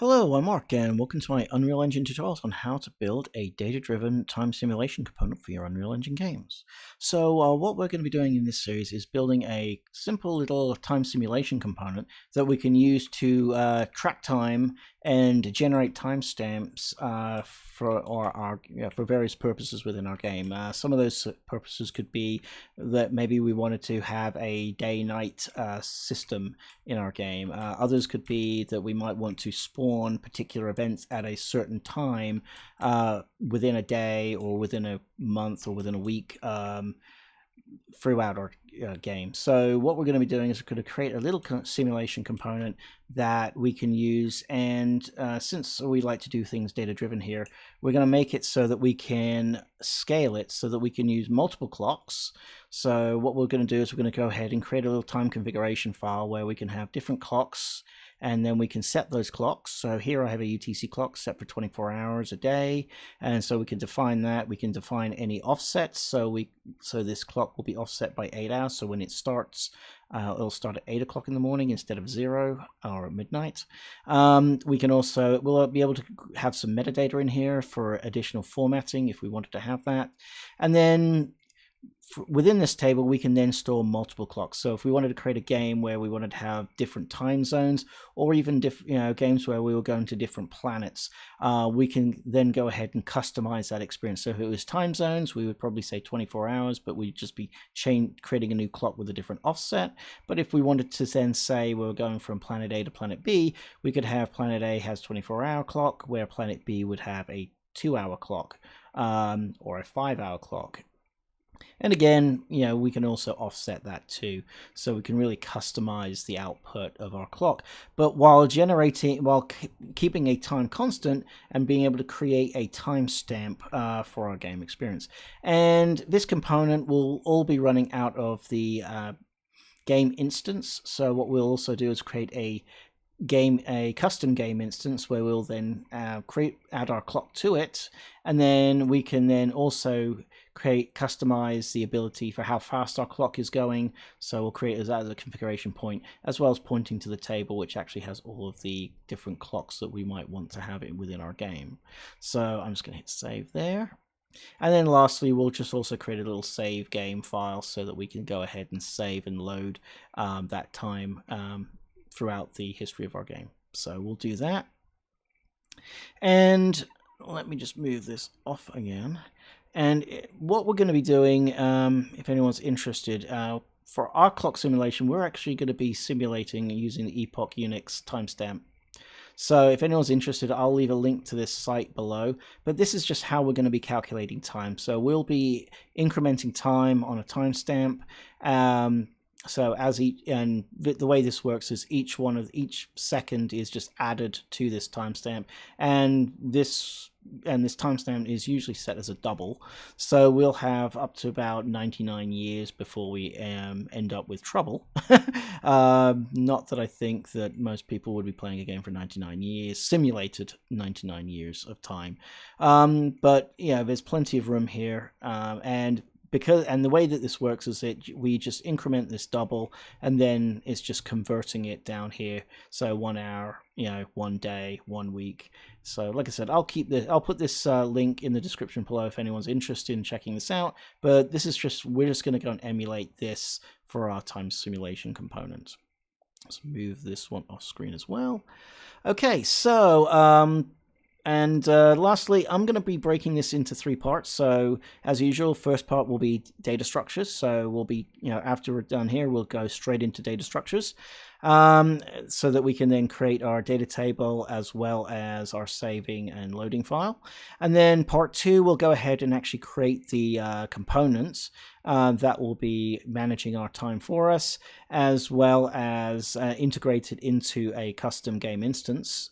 Hello, I'm Mark, and welcome to my Unreal Engine tutorials on how to build a data-driven time simulation component for your Unreal Engine games. So what we're going to be doing in this series is building a simple little time simulation component that we can use to track time and generate timestamps for various purposes within our game. Some of those purposes could be that maybe we wanted to have a day-night system in our game. Others could be that we might want to spawn particular events at a certain time within a day or within a month or within a week throughout our game. So what we're going to be doing is we're going to create a little simulation component that we can use, and since we like to do things data driven here, we're going to make it so that we can scale it so that we can use multiple clocks. So what we're going to do is we're going to go ahead and create a little time configuration file where we can have different clocks, and then we can set those clocks. So here I have a UTC clock set for 24 hours a day, and so we can define that. We can define any offsets, so this clock will be offset by 8 hours. So when it starts, it'll start at 8 o'clock in the morning instead of 0 or at midnight. We'll be able to have some metadata in here for additional formatting if we wanted to have that, and then within this table we can then store multiple clocks. So if we wanted to create a game where we wanted to have different time zones, or even games where we were going to different planets, we can then go ahead and customize that experience. So if it was time zones, we would probably say 24 hours, but we'd just be creating a new clock with a different offset. But if we wanted to then say we were going from planet A to planet B, we could have planet A has 24-hour clock, where planet B would have a 2-hour clock or a 5-hour clock. And again, we can also offset that too, so we can really customize the output of our clock, but while keeping a time constant and being able to create a timestamp for our game experience. And this component will all be running out of the game instance. So what we'll also do is create a custom game instance where we'll then add our clock to it, and then we can then also customize the ability for how fast our clock is going. So we'll create that as a configuration point, as well as pointing to the table, which actually has all of the different clocks that we might want to have within our game. So I'm just going to hit save there. And then lastly, we'll just also create a little save game file so that we can go ahead and save and load that time throughout the history of our game. So we'll do that. And let me just move this off again. And what we're going to be doing, if anyone's interested, for our clock simulation, we're actually going to be simulating using the Epoch Unix timestamp. So if anyone's interested, I'll leave a link to this site below. But this is just how we're going to be calculating time. So we'll be incrementing time on a timestamp. So the way this works is each second is just added to this timestamp, and this timestamp is usually set as a double. So we'll have up to about 99 years before we end up with trouble. Not that I think that most people would be playing a game for 99 years, simulated 99 years of time. But there's plenty of room here, and the way that this works is that we just increment this double, and then it's just converting it down here. So 1 hour, 1 day, 1 week. So like I said, I'll put this link in the description below if anyone's interested in checking this out. But we're just going to go and emulate this for our time simulation component. Let's move this one off screen as well. Okay, so lastly, I'm going to be breaking this into 3 parts. So as usual, first part will be data structures. So we'll be, after we're done here, we'll go straight into data structures, so that we can then create our data table as well as our saving and loading file. And then part 2, we'll go ahead and actually create the components that will be managing our time for us, as well as integrate it into a custom game instance.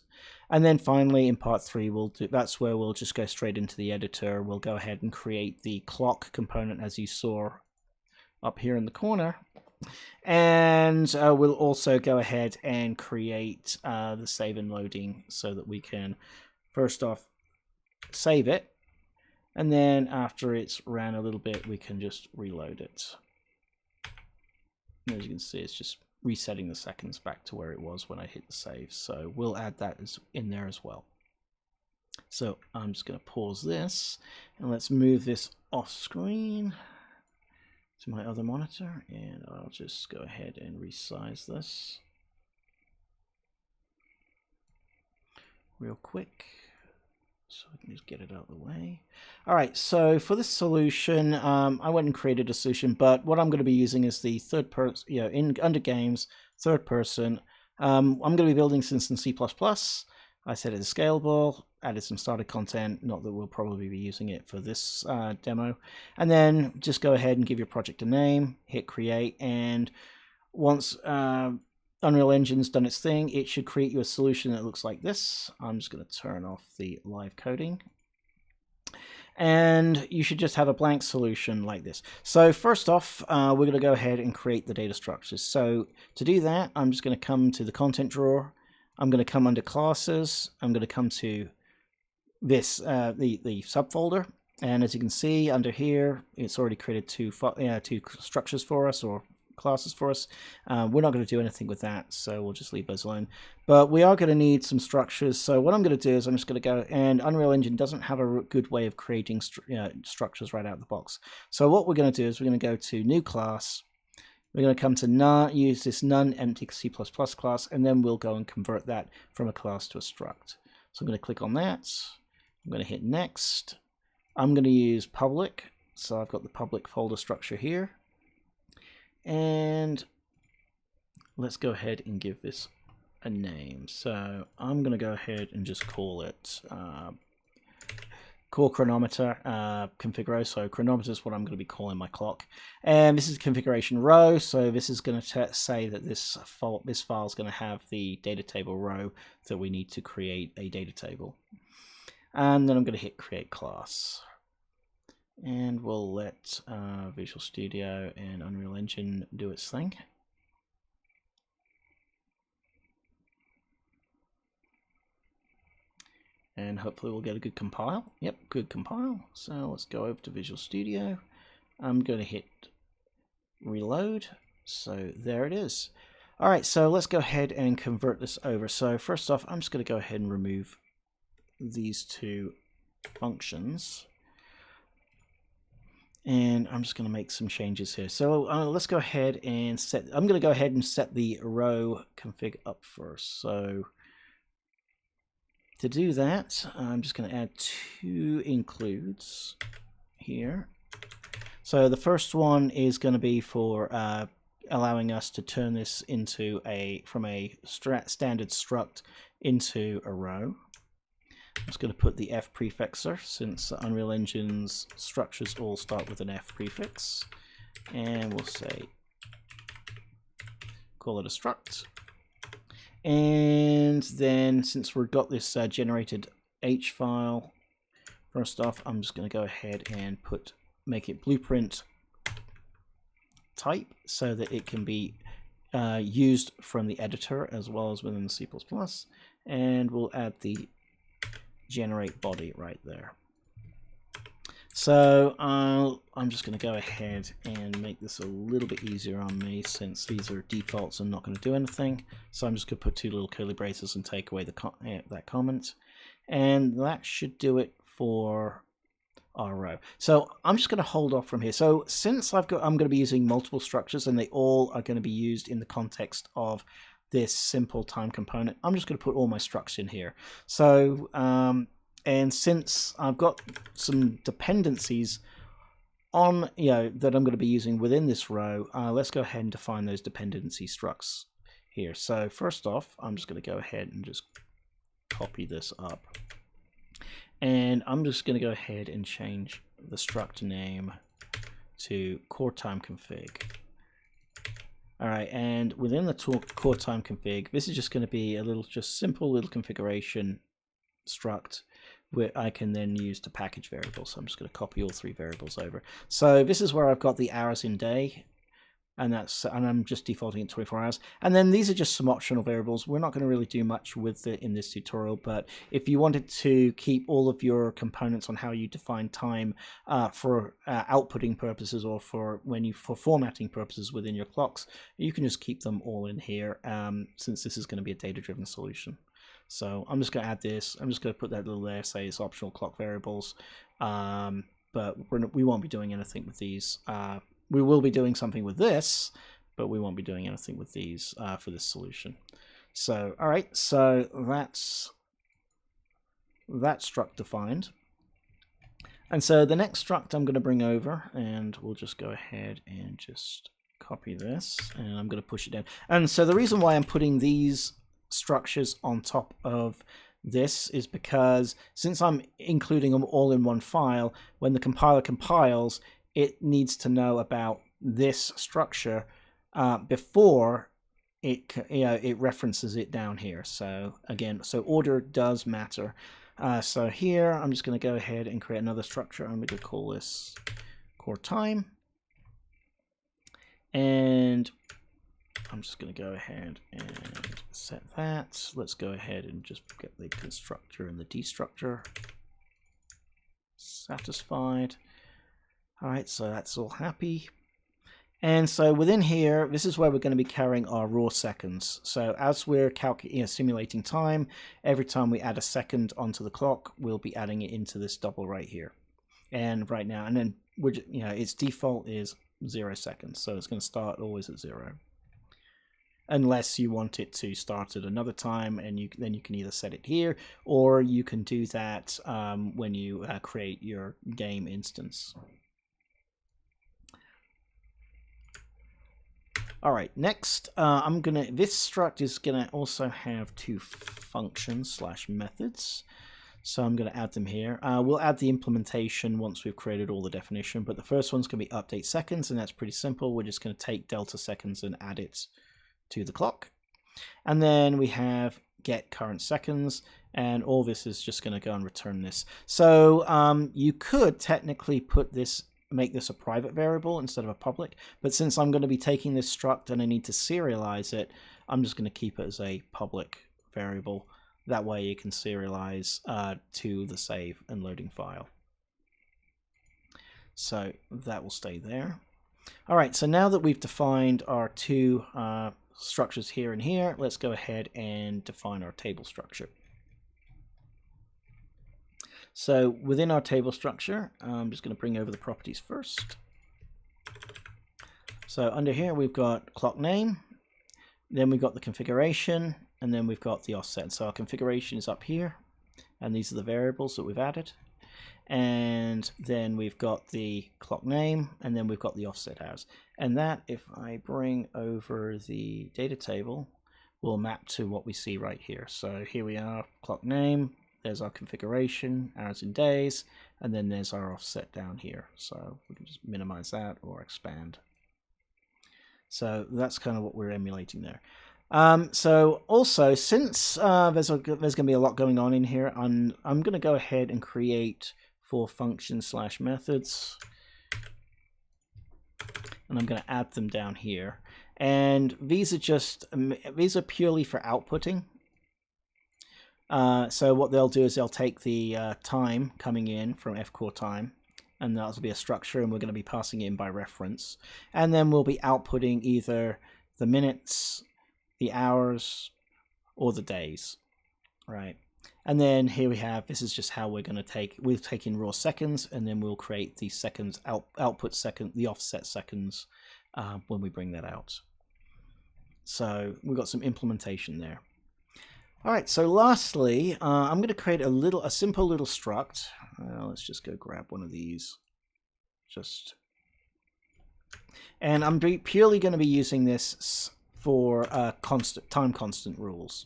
And then finally, in part 3, that's where we'll just go straight into the editor. We'll go ahead and create the clock component, as you saw up here in the corner. And we'll also go ahead and create the save and loading, so that we can first off save it. And then after it's ran a little bit, we can just reload it. As you can see, it's just resetting the seconds back to where it was when I hit the save. So we'll add that in there as well. So I'm just going to pause this and let's move this off screen to my other monitor, and I'll just go ahead and resize this real quick so I can just get it out of the way. All right, so for this solution, I went and created a solution, but what I'm going to be using is the third person, under games, third person. I'm going to be building this in C++. I said it's scalable, added some starter content, not that we'll probably be using it for this demo. And then just go ahead and give your project a name, hit create, and once Unreal Engine's done its thing, it should create you a solution that looks like this. I'm just going to turn off the live coding. And you should just have a blank solution like this. So first off, we're going to go ahead and create the data structures. So to do that, I'm just going to come to the content drawer. I'm going to come under classes. I'm going to come to this the subfolder, and as you can see under here, it's already created two structures for us, or classes for us. We're not going to do anything with that, so we'll just leave those alone. But we are going to need some structures. So what I'm going to do is I'm just going to go, and Unreal Engine doesn't have a good way of creating structures right out of the box. So what we're going to do is we're going to go to New Class. We're going to come to use this none empty C++ class, and then we'll go and convert that from a class to a struct. So I'm going to click on that. I'm going to hit next. I'm going to use public. So I've got the public folder structure here. And let's go ahead and give this a name. So I'm going to go ahead and just call it core chronometer configure. So chronometer is what I'm going to be calling my clock, and this is configuration row. So this is going to say that this file is going to have the data table row that we need to create a data table. And then I'm going to hit create class, and we'll let Visual Studio and Unreal Engine do its thing. And hopefully we'll get a good compile. Yep, good compile. So let's go over to Visual Studio. I'm going to hit reload. So there it is. All right, so let's go ahead and convert this over. So first off, I'm just going to go ahead and remove these two functions. And I'm just going to make some changes here. So let's go ahead and I'm going to go ahead and set the row config up first. So to do that, I'm just going to add two includes here. So the first one is going to be for allowing us to turn this into from a standard struct into a row. I'm just going to put the F prefixer, since Unreal Engine's structures all start with an F prefix. And we'll say, call it a struct. And then since we've got this generated H file, first off, I'm just going to go ahead and make it blueprint type so that it can be used from the editor as well as within the C++. And we'll add the generate body right there. So I'm just going to go ahead and make this a little bit easier on me, since these are defaults and not going to do anything. So I'm just going to put two little curly braces and take away that comment. And that should do it for our row. So I'm just going to hold off from here. So since I'm going to be using multiple structures and they all are going to be used in the context of this simple time component, I'm just going to put all my structs in here. So and since I've got some dependencies on that I'm going to be using within this row, let's go ahead and define those dependency structs here. So first off, I'm just going to go ahead and just copy this up, and I'm just going to go ahead and change the struct name to core time config. All right, and within the core time config, this is just going to be a simple little configuration struct where I can then use to package variables. So I'm just going to copy all three variables over. So this is where I've got the hours in day. and I'm just defaulting it 24 hours. And then these are just some optional variables. We're not going to really do much with it in this tutorial, but if you wanted to keep all of your components on how you define time for outputting purposes or for formatting purposes within your clocks, you can just keep them all in here, since this is going to be a data-driven solution. So I'm just going to add this. I'm just going to put that little there, say it's optional clock variables, but we won't be doing anything with these. We will be doing something with this, but we won't be doing anything with these for this solution. So, all right, so that's that struct defined. And so the next struct I'm going to bring over, and we'll just go ahead and just copy this, and I'm going to push it down. And so the reason why I'm putting these structures on top of this is because since I'm including them all in one file, when the compiler compiles, it needs to know about this structure before it references it down here. So again, so order does matter. So here I'm just going to go ahead and create another structure. I'm going to call this core time, and I'm just going to go ahead and set that. Let's go ahead and just get the constructor and the destructor satisfied. All right, so that's all happy. And so within here, this is where we're going to be carrying our raw seconds. So as we're simulating time, every time we add a second onto the clock, we'll be adding it into this double right here. And right now, and then its default is 0 seconds, so it's going to start always at 0. Unless you want it to start at another time, and then you can either set it here, or you can do that when you create your game instance. All right, next, this struct is gonna also have two functions / methods. So I'm gonna add them here. We'll add the implementation once we've created all the definition, but the first one's gonna be update seconds, and that's pretty simple. We're just gonna take delta seconds and add it to the clock. And then we have get current seconds, and all this is just gonna go and return this. So you could technically make this a private variable instead of a public, but since I'm going to be taking this struct and I need to serialize it, I'm just going to keep it as a public variable. That way you can serialize to the save and loading file. So that will stay there. All right, so now that we've defined our two structures here and here, let's go ahead and define our table structure. So within our table structure, I'm just going to bring over the properties first. So under here, we've got clock name, then we've got the configuration, and then we've got the offset. So our configuration is up here, and these are the variables that we've added. And then we've got the clock name, and then we've got the offset hours. And that, if I bring over the data table, will map to what we see right here. So here we are, clock name. There's our configuration, hours and days, and then there's our offset down here. So we can just minimize that or expand. So that's kind of what we're emulating there. So also, since there's going to be a lot going on in here, I'm going to go ahead and create 4 functions / methods, and I'm going to add them down here. And these are purely for outputting. So what they'll do is they'll take the time coming in from fcore time, and that'll be a structure, and we're going to be passing it in by reference. And then we'll be outputting either the minutes, the hours, or the days, right? And then here we have, this is just how we're going to we'll take in raw seconds, and then we'll create the seconds, output second, the offset seconds when we bring that out. So we've got some implementation there. All right, so lastly, I'm going to create a simple little struct. Let's just go grab one of these. And I'm purely going to be using this for time constant rules.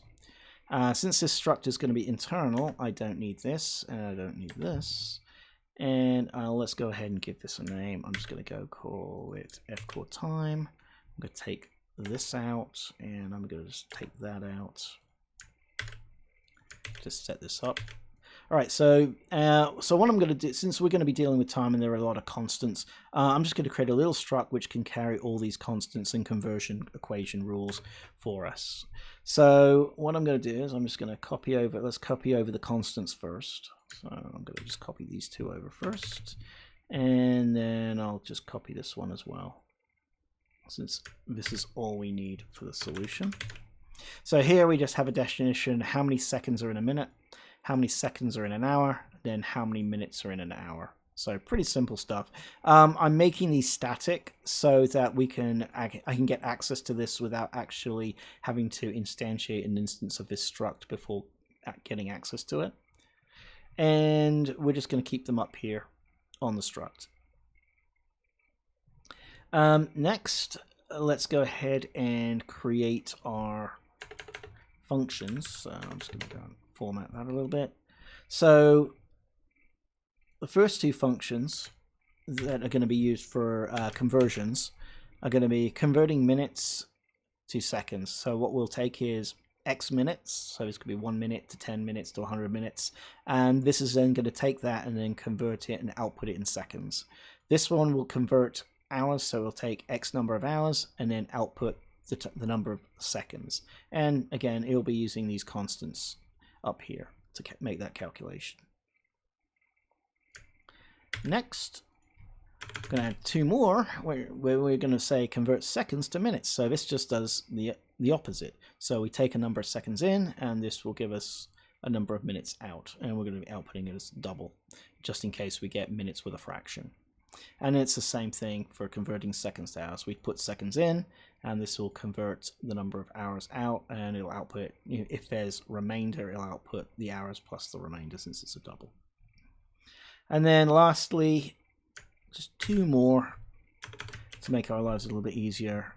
Since this struct is going to be internal, I don't need this, and I don't need this. And let's go ahead and give this a name. I'm just going to go call it fcore time. I'm going to take this out, and I'm going to just take that out. Just set this up. All right, so what I'm going to do, since we're going to be dealing with time and there are a lot of constants, I'm just going to create a little struct which can carry all these constants and conversion equation rules for us. So what I'm going to do is I'm just going to copy over, let's copy over the constants first. So I'm going to just copy these two over first, and then I'll just copy this one as well, since this is all we need for the solution. So here we just have a definition, how many seconds are in a minute, how many seconds are in an hour, then how many minutes are in an hour. So pretty simple stuff. I'm making these static so that I can get access to this without actually having to instantiate an instance of this struct before getting access to it. And we're just going to keep them up here on the struct. Next, let's go ahead and create our functions. So I'm just going to go and format that a little bit. So the first two functions that are going to be used for conversions are going to be converting minutes to seconds. So what we'll take is X minutes, so this could be 1 minute to 10 minutes to 100 minutes, and this is then going to take that and then convert it and output it in seconds. This one will convert hours, so we'll take X number of hours and then output the number of seconds. And again, it'll be using these constants up here to make that calculation. Next, I'm going to add two more where we're going to say convert seconds to minutes. So this just does the opposite. So we take a number of seconds in, and this will give us a number of minutes out, and we're going to be outputting it as double, just in case we get minutes with a fraction. And it's the same thing for converting seconds to hours. We put seconds in, and this will convert the number of hours out, and it'll output, if there's remainder, it'll output the hours plus the remainder since it's a double. And then lastly, just two more to make our lives a little bit easier.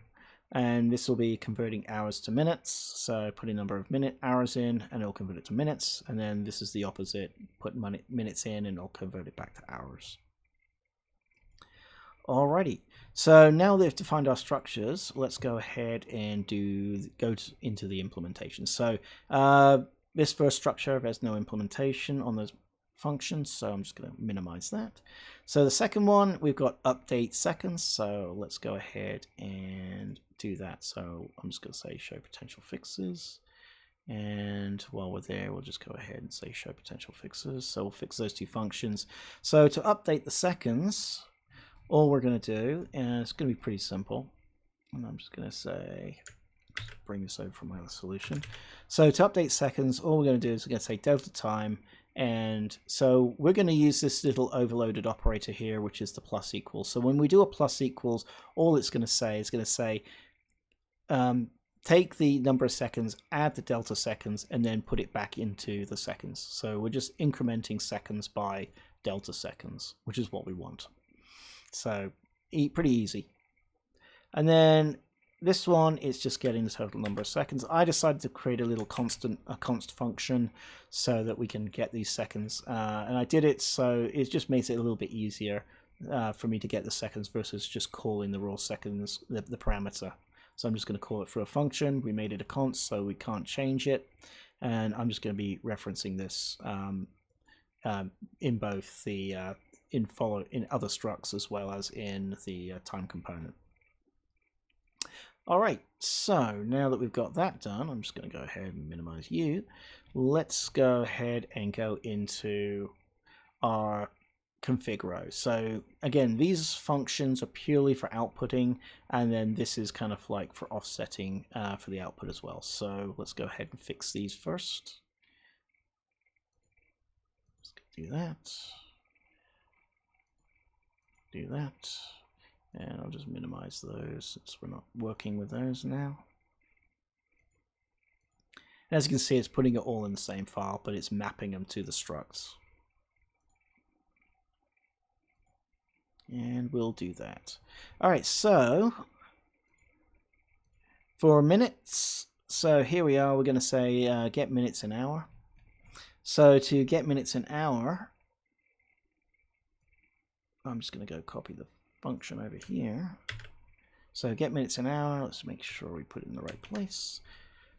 And this will be converting hours to minutes. So put a number of hours in, and it'll convert it to minutes. And then this is the opposite. Put minutes in, and it'll convert it back to hours. Alrighty, so now that we've defined our structures, let's go ahead and go into the implementation. So this first structure, there's no implementation on those functions, so I'm just going to minimize that. So the second one, we've got update seconds, so let's go ahead and do that. So I'm just going to say show potential fixes. And while we're there, we'll just go ahead and say show potential fixes. So we'll fix those two functions. So to update the seconds, all we're going to do, and it's going to be pretty simple, and I'm just going to say, bring this over from my other solution. So to update seconds, all we're going to do is we're going to say delta time, and so we're going to use this little overloaded operator here, which is the plus equals. So when we do a plus equals, all it's going to say take the number of seconds, add the delta seconds, and then put it back into the seconds. So we're just incrementing seconds by delta seconds, which is what we want. So pretty easy. And then this one is just getting the total number of seconds. I decided to create a little const function so that we can get these seconds. And I did it so it just makes it a little bit easier for me to get the seconds versus just calling the raw seconds, the parameter. So I'm just going to call it for a function. We made it a const, so we can't change it. And I'm just going to be referencing this in both the in other structs as well as in the time component. All right, so now that we've got that done, I'm just going to go ahead and minimize you. Let's go ahead and go into our config row. So again, these functions are purely for outputting, and then this is kind of like for offsetting for the output as well. So let's go ahead and fix these first. Let's do that. Do that, and I'll just minimize those since we're not working with those now. And as you can see, it's putting it all in the same file, but it's mapping them to the structs. And we'll do that. All right, so for minutes, so here we are, we're going to say get minutes an hour. So to get minutes an hour, I'm just going to go copy the function over here. So get minutes an hour, let's make sure we put it in the right place.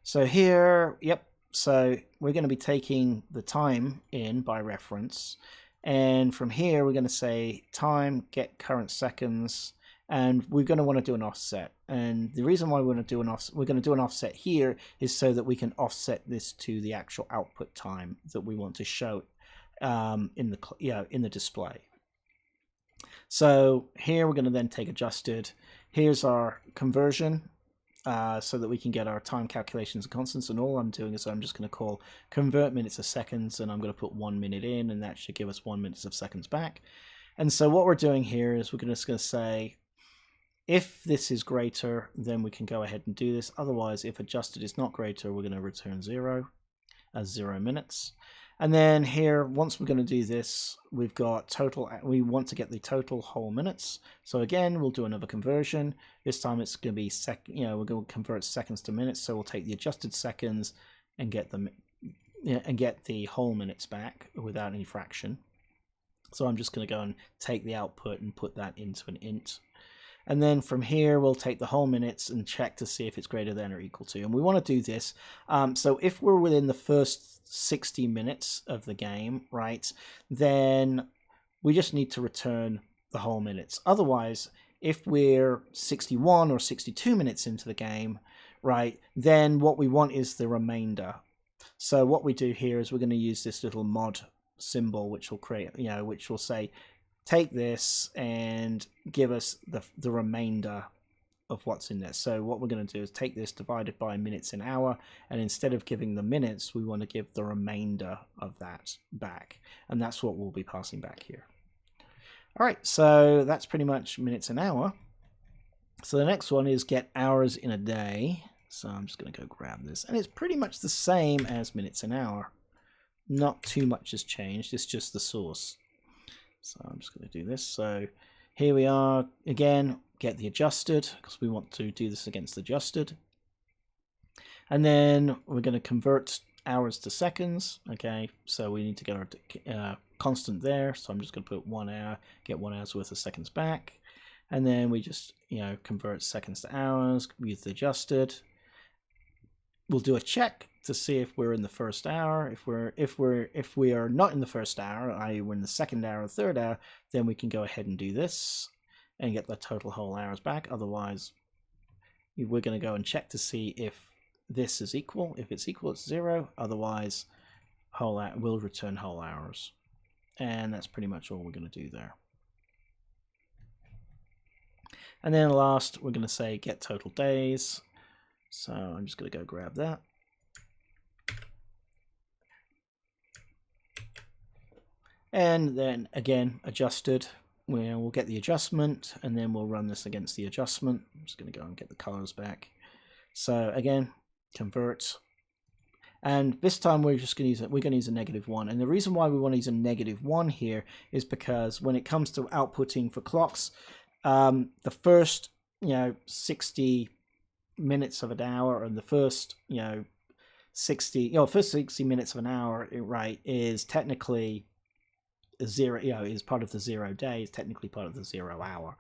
So here, yep, So we're going to be taking the time in by reference, and from here we're going to say time get current seconds, and we're going to want to do an offset. And the reason why we're going to do an offset here is so that we can offset this to the actual output time that we want to show in the display. So here we're going to then take adjusted. Here's our conversion. So that we can get our time calculations and constants, and all I'm doing is I'm just going to call convert minutes of seconds, and I'm going to put 1 minute in, and that should give us 1 minute of seconds back. And so what we're doing here is we're just going to say if this is greater, then we can go ahead and do this. Otherwise, if adjusted is not greater, we're going to return 0 as 0 minutes. And then here, once we're going to do this, we've got total. We want to get the total whole minutes. So again, we'll do another conversion. This time it's going to be we're going to convert seconds to minutes. So we'll take the adjusted seconds and get them, and get the whole minutes back without any fraction. So I'm just going to go and take the output and put that into an int. And then from here, we'll take the whole minutes and check to see if it's greater than or equal to. And we want to do this. So if we're within the first 60 minutes of the game, right, then we just need to return the whole minutes. Otherwise, if we're 61 or 62 minutes into the game, right, then what we want is the remainder. So what we do here is we're going to use this little mod symbol, which will create, which will say, take this and give us the remainder of what's in there. So what we're going to do is take this divided by minutes an hour, and instead of giving the minutes, we want to give the remainder of that back, and that's what we'll be passing back here. All right, so that's pretty much minutes an hour. So the next one is get hours in a day. So I'm just going to go grab this, and it's pretty much the same as minutes an hour. Not too much has changed, it's just the source. So I'm just going to do this. So here we are again, get the adjusted, because we want to do this against adjusted. And then we're going to convert hours to seconds. Okay, so we need to get our constant there. So I'm just going to put 1 hour, get 1 hour's worth of seconds back. And then we just, convert seconds to hours, use the adjusted. We'll do a check to see if we're in the first hour. If we are not in the first hour, i.e. we're in the second hour or third hour, then we can go ahead and do this and get the total whole hours back. Otherwise, we're going to go and check to see if this is equal. If it's equal, it's 0. Otherwise, we'll return whole hours. And that's pretty much all we're going to do there. And then last, we're going to say get total days. So I'm just going to go grab that. And then again, adjusted. We'll get the adjustment, and then we'll run this against the adjustment. I'm just going to go and get the colors back. So again, convert. And this time we're just going to use a -1. And the reason why we want to use a -1 here is because when it comes to outputting for clocks, the first 60 minutes of an hour, and the first 60 minutes of an hour, right, is technically 0, is part of the 0 day, is technically part of the 0 hour.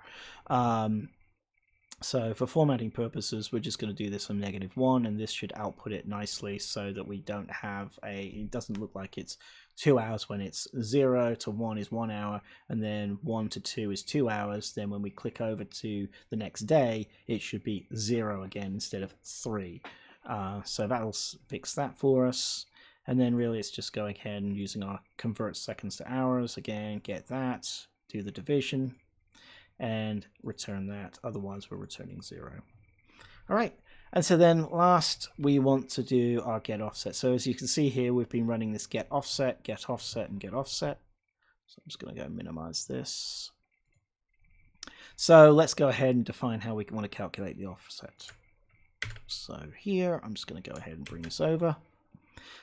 So for formatting purposes, we're just going to do this on -1, and this should output it nicely so that we don't have it doesn't look like it's 2 hours when it's 0 to 1 is 1 hour, and then 1 to 2 is 2 hours. Then when we click over to the next day, it should be 0 again instead of 3. So that'll fix that for us. And then really it's just going ahead and using our convert seconds to hours. Again, get that, do the division, and return that. Otherwise, we're returning 0. All right. And so then last, we want to do our get offset. So as you can see here, we've been running this get offset, and get offset. So I'm just going to go minimize this. So let's go ahead and define how we want to calculate the offset. So here, I'm just going to go ahead and bring this over.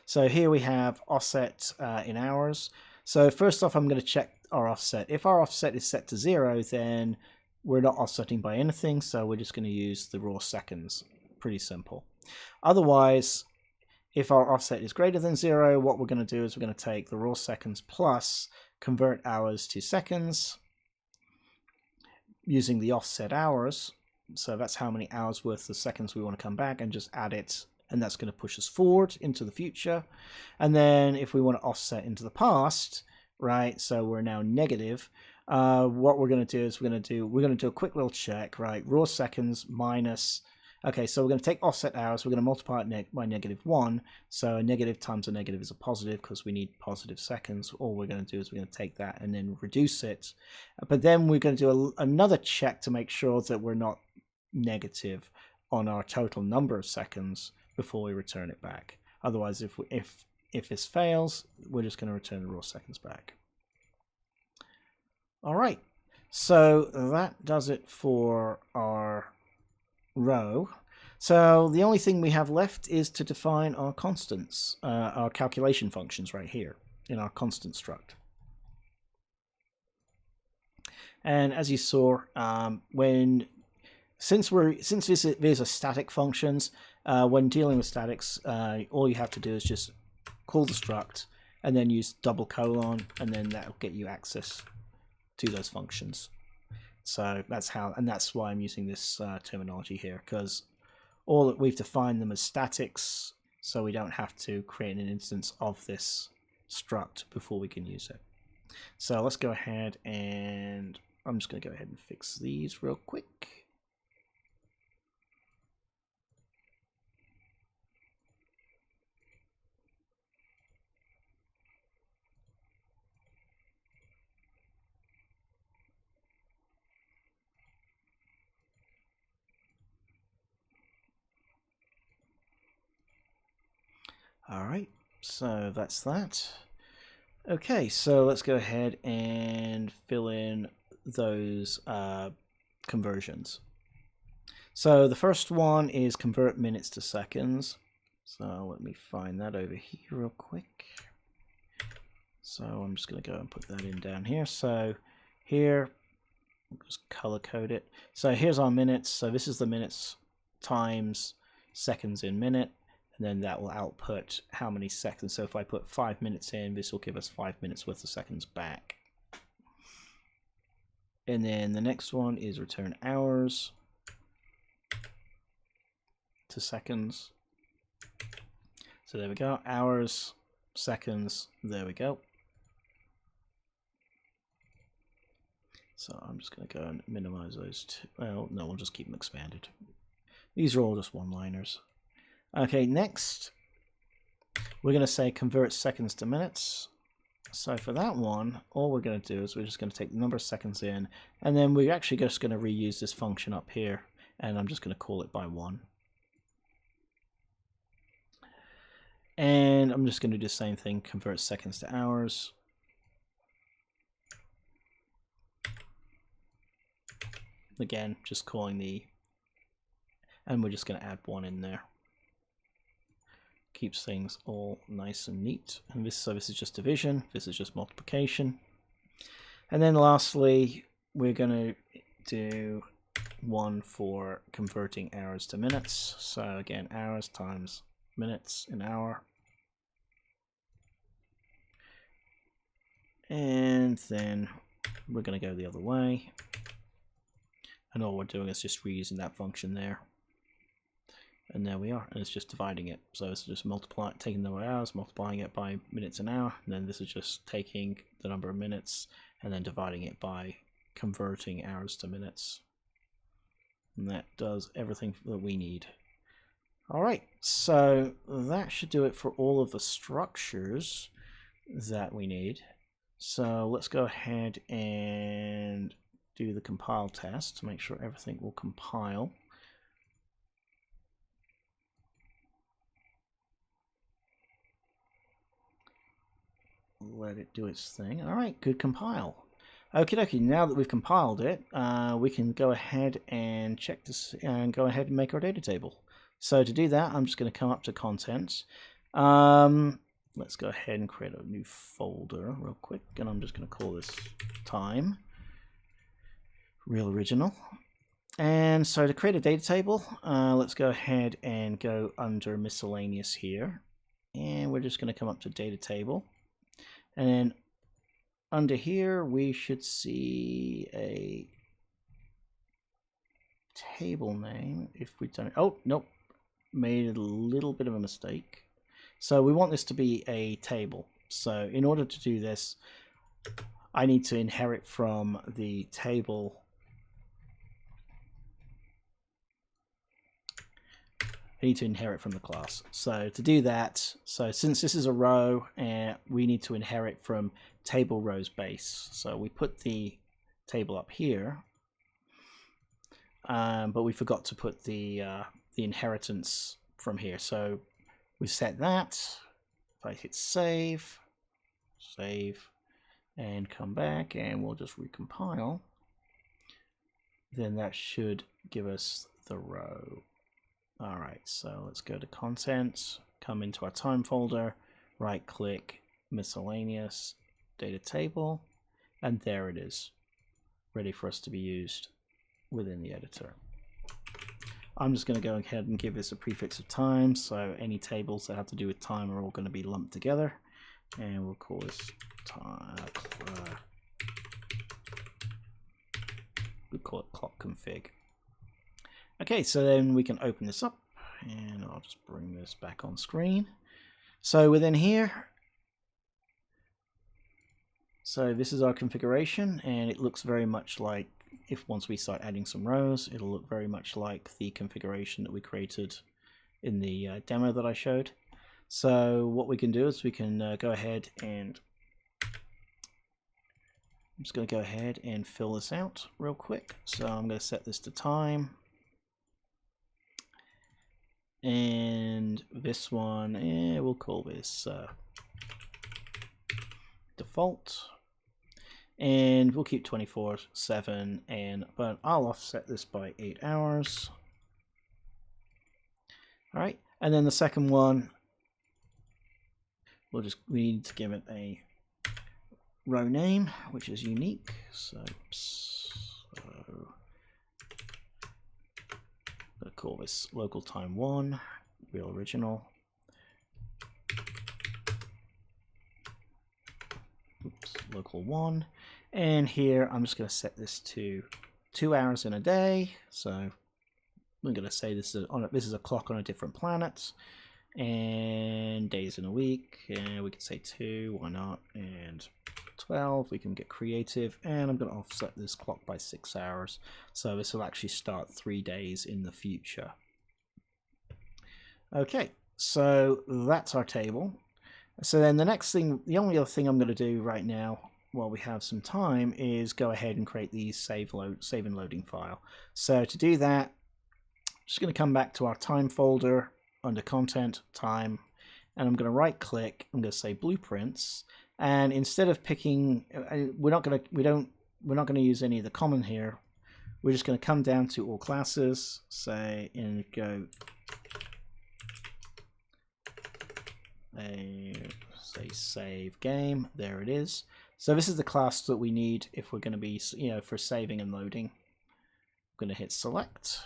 So here we have offset in hours. So first off, I'm going to check our offset. If our offset is set to 0, then we're not offsetting by anything. So we're just going to use the raw seconds. Pretty simple. Otherwise, if our offset is greater than 0, what we're going to do is we're going to take the raw seconds plus convert hours to seconds using the offset hours. So that's how many hours worth of seconds we want to come back, and just add it and that's going to push us forward into the future. And then if we want to offset into the past, right, so we're now negative, what we're going to do is we're going to do a quick little check, right? Raw seconds minus, okay, so we're going to take offset hours, we're going to multiply it by -1, so a negative times a negative is a positive because we need positive seconds. All we're going to do is we're going to take that and then reduce it, but then we're going to do another check to make sure that we're not negative on our total number of seconds before we return it back. Otherwise, if this fails, we're just going to return the raw seconds back. All right, so that does it for our row. So the only thing we have left is to define our constants, our calculation functions right here in our constant struct. And as you saw, since these are static functions, when dealing with statics, all you have to do is just call the struct and then use double colon, and then that'll get you access to those functions. So that's how, and that's why I'm using this terminology here, because all that we've defined them as statics, so we don't have to create an instance of this struct before we can use it. So let's go ahead, and I'm just going to go ahead and fix these real quick. Alright, so that's that. Okay, so let's go ahead and fill in those conversions. So the first one is convert minutes to seconds. So let me find that over here real quick. So I'm just going to go and put that in down here. So here, I'll just color code it. So here's our minutes. So this is the minutes times seconds in minute. And then that will output how many seconds. So if I put 5 minutes in, this will give us 5 minutes worth of seconds back. And then the next one is return hours to seconds. So there we go, hours, seconds, there we go. So I'm just going to go and minimize those two. Well, no, we'll just keep them expanded. These are all just one-liners. Okay, next, we're going to say convert seconds to minutes. So for that one, all we're going to do is we're just going to take the number of seconds in, and then we're actually just going to reuse this function up here, and I'm just going to call it by 1. And I'm just going to do the same thing, convert seconds to hours. Again, just calling the, and we're just going to add 1 in there. Keeps things all nice and neat. And so this is just division, this is just multiplication. And then lastly, we're going to do 1 for converting hours to minutes. So again, hours times minutes an hour. And then we're going to go the other way. And all we're doing is just reusing that function there. And there we are, and it's just dividing it. So it's just taking the number of hours, multiplying it by minutes an hour, and then this is just taking the number of minutes and then dividing it by converting hours to minutes. And that does everything that we need. Alright, so that should do it for all of the structures that we need. So let's go ahead and do the compile test to make sure everything will compile. Let it do its thing. Alright, good compile. Okie dokie, now that we've compiled it, we can go ahead and check this and go ahead and make our data table. So to do that, I'm just going to come up to contents. Let's go ahead and create a new folder real quick, and I'm just going to call this time. Real original. And so to create a data table, let's go ahead and go under miscellaneous here. And we're just going to come up to data table. And then under here, we should see a table name if we don't. Oh, nope. made a little bit of a mistake. So we want this to be a table. So in order to do this, I need to inherit from the table. I need to inherit from the class. So to do that, so since this is a row, we need to inherit from table rows base. So we put the table up here, but we forgot to put the inheritance from here. So we set that. If I hit save, and come back, and we'll just recompile, then that should give us the row. All right, so let's go to content, come into our time folder, right click, miscellaneous, data table, and there it is, ready for us to be used within the editor. I'm just going to go ahead and give this a prefix of time, so any tables that have to do with time are all going to be lumped together, and we'll call this time, we'll call it clock config. Okay, so then we can open this up, and I'll just bring this back on screen. So within here, so this is our configuration, and it looks very much like, if once we start adding some rows, it'll look very much like the configuration that we created in the demo that I showed. So what we can do is we can go ahead and, I'm just going to go ahead and fill this out real quick. So I'm going to set this to time. And this one, we'll call this default. And we'll keep 24/7, but I'll offset this by 8 hours. All right, and then the second one, we need to give it a row name, which is unique. So I'll call this local time 1, real original. Oops, local 1. And here I'm just going to set this to 2 hours in a day. So I'm going to say this is a clock on a different planet, and days in a week. And we can say 2, why not? And 12, we can get creative, and I'm going to offset this clock by 6 hours, so this will actually start 3 days in the future. Okay, so that's our table. So then the next thing, the only other thing I'm going to do right now while we have some time is go ahead and create the save and loading file. So to do that, I'm just going to come back to our time folder under content, time, and I'm going to right click, I'm going to say blueprints. And instead of picking, we're not going to use any of the common here. We're just going to come down to all classes, say, and go, say save game. There it is. So this is the class that we need if we're going to be, for saving and loading. I'm going to hit select.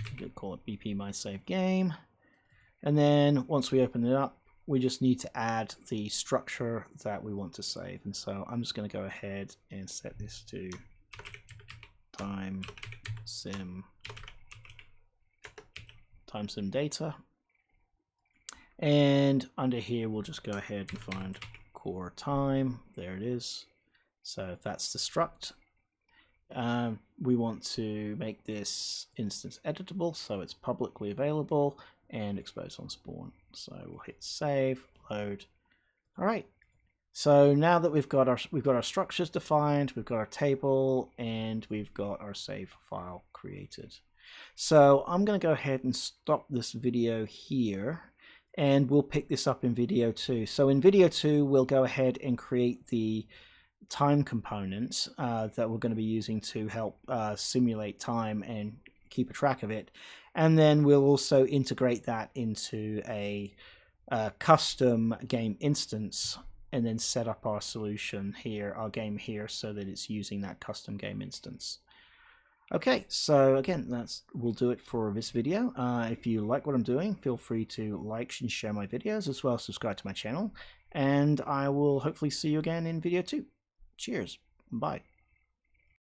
I'm going to call it BP my save game. And then once we open it up, we just need to add the structure that we want to save. And so I'm just going to go ahead and set this to time sim data. And under here, we'll just go ahead and find core time. There it is. So that's the struct. We want to make this instance editable, so it's publicly available and exposed on spawn. So we'll hit save, load. All right. So now that we've got our structures defined, we've got our table, and we've got our save file created. So I'm going to go ahead and stop this video here, and we'll pick this up in video 2. So in video 2, we'll go ahead and create the time component that we're going to be using to help simulate time and keep a track of it. And then we'll also integrate that into a custom game instance, and then set up our solution here, our game here, so that it's using that custom game instance. Okay, so again, we'll do it for this video. If you like what I'm doing, feel free to like and share my videos, as well as subscribe to my channel, and I will hopefully see you again in video 2. Cheers. Bye.